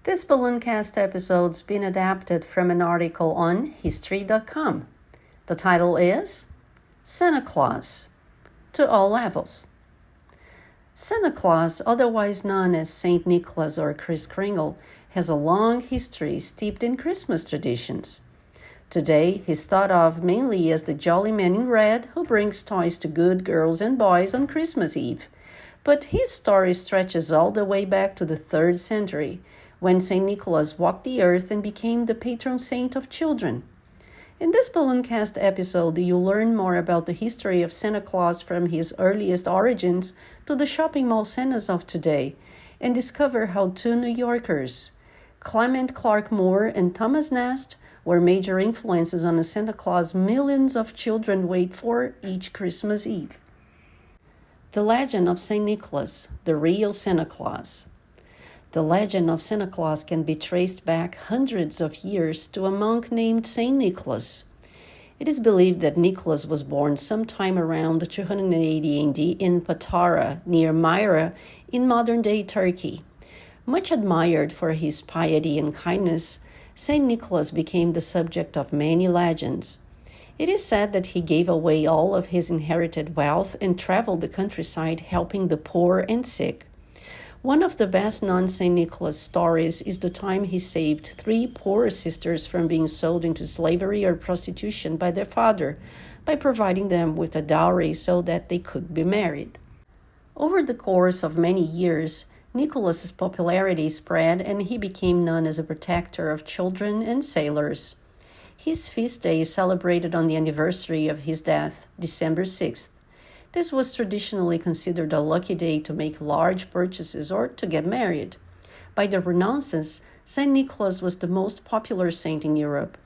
This Ballooncast episode's been adapted from an article on History.com. The title is Santa Claus, to All Levels. Santa Claus, otherwise known as Saint Nicholas or Kris Kringle, has a long history steeped in Christmas traditions. Today, he's thought of mainly as the jolly man in red who brings toys to good girls and boys on Christmas Eve. But his story stretches all the way back to the 3rd century, when St. Nicholas walked the earth and became the patron saint of children. In this Ballooncast episode, you'll learn more about the history of Santa Claus from his earliest origins to the shopping mall Santas of today, and discover how two New Yorkers, Clement Clark Moore and Thomas Nast, were major influences on the Santa Claus millions of children wait for each Christmas Eve. The legend of St. Nicholas, the real Santa Claus. The legend of Santa Claus can be traced back hundreds of years to a monk named St. Nicholas. It is believed that Nicholas was born sometime around 280 AD in Patara, near Myra, in modern-day Turkey. Much admired for his piety and kindness, St. Nicholas became the subject of many legends. It is said that he gave away all of his inherited wealth and traveled the countryside helping the poor and sick. One of the best-known St. Nicholas stories is the time he saved 3 poor sisters from being sold into slavery or prostitution by their father by providing them with a dowry so that they could be married. Over the course of many years, Nicholas's popularity spread and he became known as a protector of children and sailors. His feast day is celebrated on the anniversary of his death, December 6th. This was traditionally considered a lucky day to make large purchases or to get married. By the Renaissance, St. Nicholas was the most popular saint in Europe.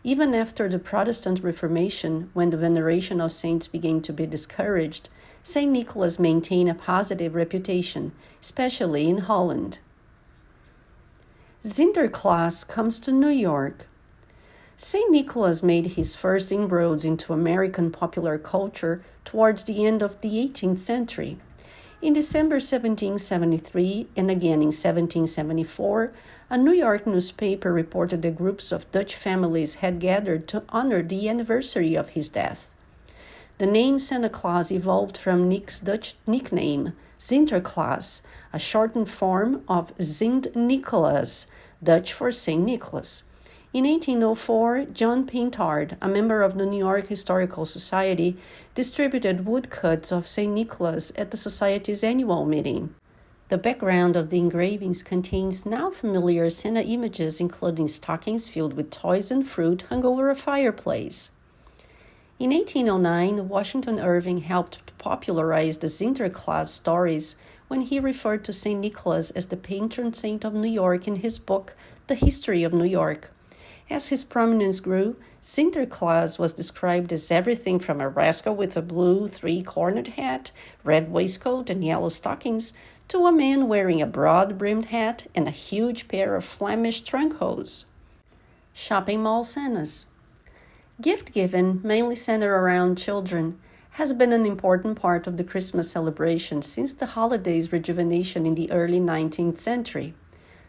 Even after the Protestant Reformation, when the veneration of saints began to be discouraged, St. Nicholas maintained a positive reputation, especially in Holland. Zinder class comes to New York. St. Nicholas made his first inroads into American popular culture towards the end of the 18th century. In December 1773 and again in 1774, a New York newspaper reported that groups of Dutch families had gathered to honor the anniversary of his death. The name Santa Claus evolved from Nick's Dutch nickname, Sinterklaas, a shortened form of Sint Nicolaas, Dutch for St. Nicholas. In 1804, John Pintard, a member of the New York Historical Society, distributed woodcuts of St. Nicholas at the Society's annual meeting. The background of the engravings contains now familiar Santa images, including stockings filled with toys and fruit hung over a fireplace. In 1809, Washington Irving helped to popularize the Sinterklaas stories when he referred to St. Nicholas as the patron saint of New York in his book, The History of New York. As his prominence grew, Sinterklaas was described as everything from a rascal with a blue 3-cornered hat, red waistcoat, and yellow stockings, to a man wearing a broad-brimmed hat and a huge pair of Flemish trunk hose. Shopping mall Santas. Gift giving, mainly centered around children, has been an important part of the Christmas celebration since the holiday's rejuvenation in the early 19th century.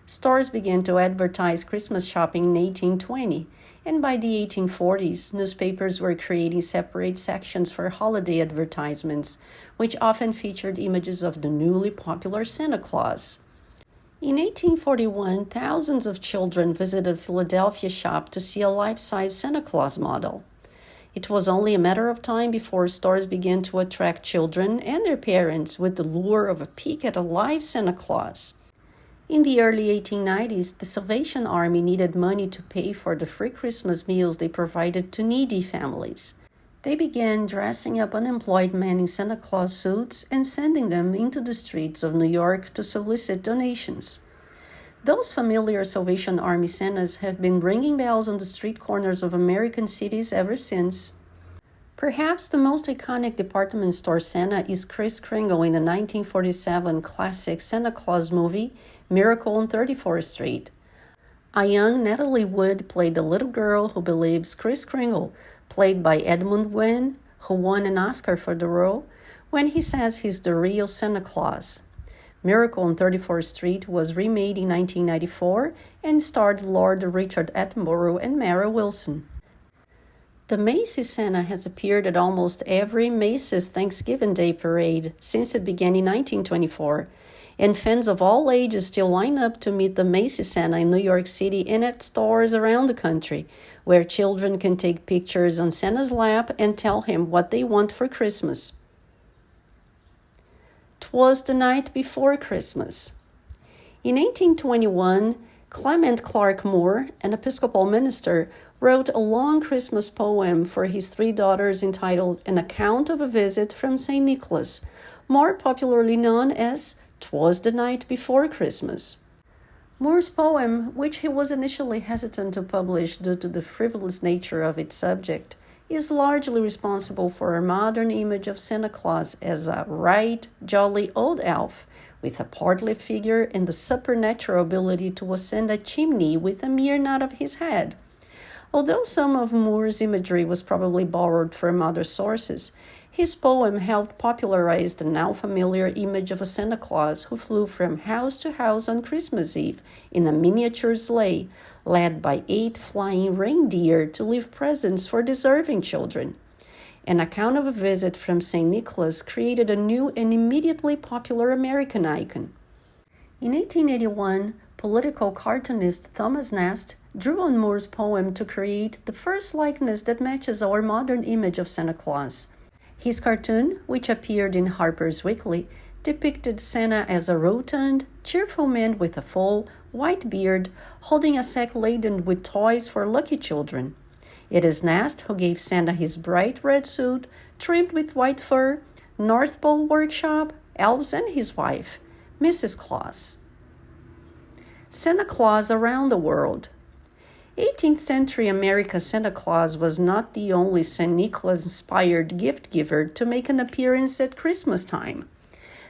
Stores began to advertise Christmas shopping in 1820, and by the 1840s, newspapers were creating separate sections for holiday advertisements, which often featured images of the newly popular Santa Claus. In 1841, thousands of children visited Philadelphia shop to see a life-size Santa Claus model. It was only a matter of time before stores began to attract children and their parents with the lure of a peek at a live Santa Claus. In the early 1890s, the Salvation Army needed money to pay for the free Christmas meals they provided to needy families. They began dressing up unemployed men in Santa Claus suits and sending them into the streets of New York to solicit donations. Those familiar Salvation Army Santas have been ringing bells on the street corners of American cities ever since. Perhaps the most iconic department store Santa is Kris Kringle in the 1947 classic Santa Claus movie, Miracle on 34th Street. A young Natalie Wood played the little girl who believes Kris Kringle, played by Edmund Wen, who won an Oscar for the role, when he says he's the real Santa Claus. Miracle on 34th Street was remade in 1994 and starred Lord Richard Attenborough and Mara Wilson. The Macy's Santa has appeared at almost every Macy's Thanksgiving Day parade since it began in 1924, and fans of all ages still line up to meet the Macy's Santa in New York City and at stores around the country, where children can take pictures on Santa's lap and tell him what they want for Christmas. 'Twas the night before Christmas. In 1821, Clement Clark Moore, an Episcopal minister, wrote a long Christmas poem for his three daughters entitled An Account of a Visit from St. Nicholas, more popularly known as 'Twas the Night Before Christmas. Moore's poem, which he was initially hesitant to publish due to the frivolous nature of its subject, is largely responsible for a modern image of Santa Claus as a right, jolly old elf with a portly figure and the supernatural ability to ascend a chimney with a mere nod of his head. Although some of Moore's imagery was probably borrowed from other sources, his poem helped popularize the now familiar image of a Santa Claus who flew from house to house on Christmas Eve in a miniature sleigh, led by 8 flying reindeer to leave presents for deserving children. An account of a visit from St. Nicholas created a new and immediately popular American icon. In 1881, political cartoonist Thomas Nast drew on Moore's poem to create the first likeness that matches our modern image of Santa Claus. His cartoon, which appeared in Harper's Weekly, depicted Santa as a rotund, cheerful man with a full, white beard, holding a sack laden with toys for lucky children. It is Nast who gave Santa his bright red suit, trimmed with white fur, North Pole workshop, elves, and his wife, Mrs. Claus. Santa Claus around the world. 18th century America's Santa Claus was not the only St. Nicholas-inspired gift giver to make an appearance at Christmas time.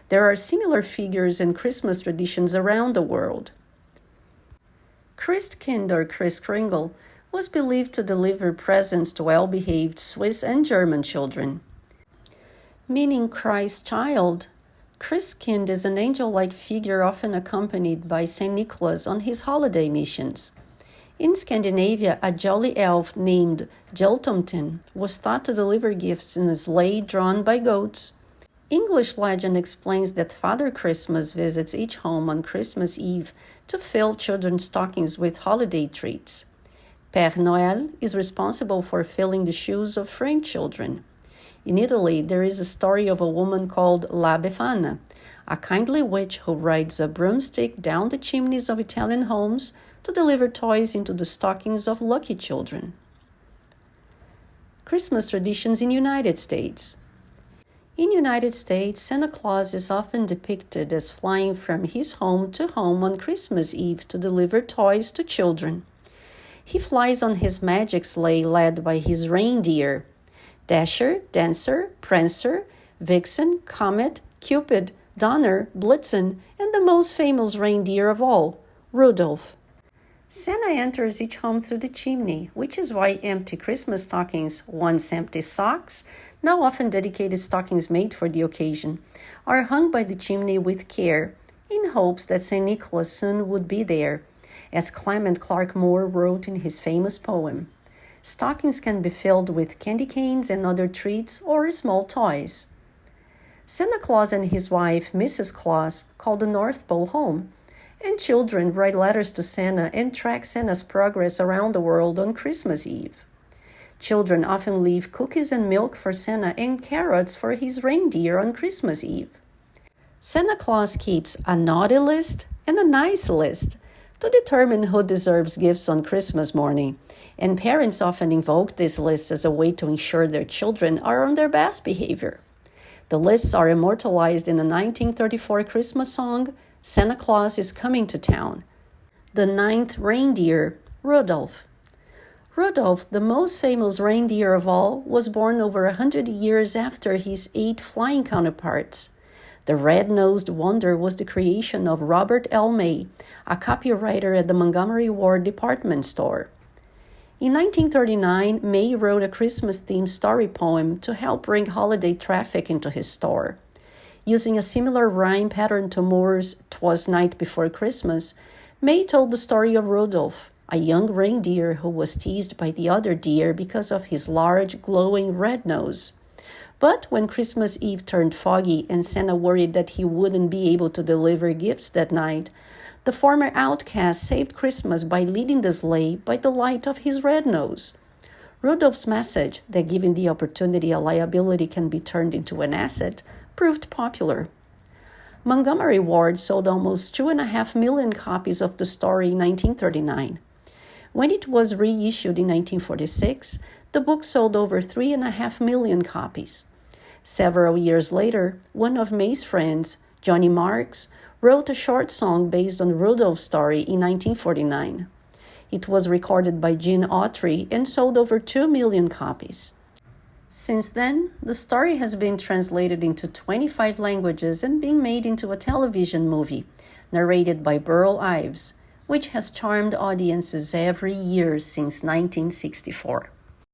There are similar figures and Christmas traditions around the world. Christkind or Kris-Kringle was believed to deliver presents to well-behaved Swiss and German children. Meaning Christ child, Christkind is an angel-like figure often accompanied by St. Nicholas on his holiday missions. In Scandinavia, a jolly elf named Jultomten was thought to deliver gifts in a sleigh drawn by goats. English legend explains that Father Christmas visits each home on Christmas Eve to fill children's stockings with holiday treats. Père Noël is responsible for filling the shoes of French children. In Italy, there is a story of a woman called La Befana, a kindly witch who rides a broomstick down the chimneys of Italian homes to deliver toys into the stockings of lucky children. Christmas traditions in United States. In United States, Santa Claus is often depicted as flying from his home to home on Christmas Eve to deliver toys to children. He flies on his magic sleigh led by his reindeer, Dasher, Dancer, Prancer, Vixen, Comet, Cupid, Donner, Blitzen, and the most famous reindeer of all, Rudolph. Santa enters each home through the chimney, which is why empty Christmas stockings, once empty socks, now often dedicated stockings made for the occasion, are hung by the chimney with care, in hopes that St. Nicholas soon would be there, as Clement Clark Moore wrote in his famous poem. Stockings can be filled with candy canes and other treats or small toys. Santa Claus and his wife, Mrs. Claus, call the North Pole home, and children write letters to Santa and track Santa's progress around the world on Christmas Eve. Children often leave cookies and milk for Santa and carrots for his reindeer on Christmas Eve. Santa Claus keeps a naughty list and a nice list to determine who deserves gifts on Christmas morning, and parents often invoke this list as a way to ensure their children are on their best behavior. The lists are immortalized in the 1934 Christmas song, Santa Claus is Coming to Town. The 9th reindeer, Rudolph. Rudolph, the most famous reindeer of all, was born over 100 years after his 8 flying counterparts. The red-nosed wonder was the creation of Robert L. May, a copywriter at the Montgomery Ward department store. In 1939, May wrote a Christmas-themed story poem to help bring holiday traffic into his store. Using a similar rhyme pattern to Moore's "'Twas Night Before Christmas," May told the story of Rudolph, a young reindeer who was teased by the other deer because of his large, glowing red nose. But when Christmas Eve turned foggy and Santa worried that he wouldn't be able to deliver gifts that night, the former outcast saved Christmas by leading the sleigh by the light of his red nose. Rudolph's message that giving the opportunity a liability can be turned into an asset proved popular. Montgomery Ward sold almost 2.5 million copies of the story in 1939. When it was reissued in 1946, the book sold over 3.5 million copies. Several years later, one of May's friends, Johnny Marks, wrote a short song based on Rudolph's story in 1949. It was recorded by Gene Autry and sold over 2 million copies. Since then, the story has been translated into 25 languages and been made into a television movie, narrated by Burl Ives, which has charmed audiences every year since 1964.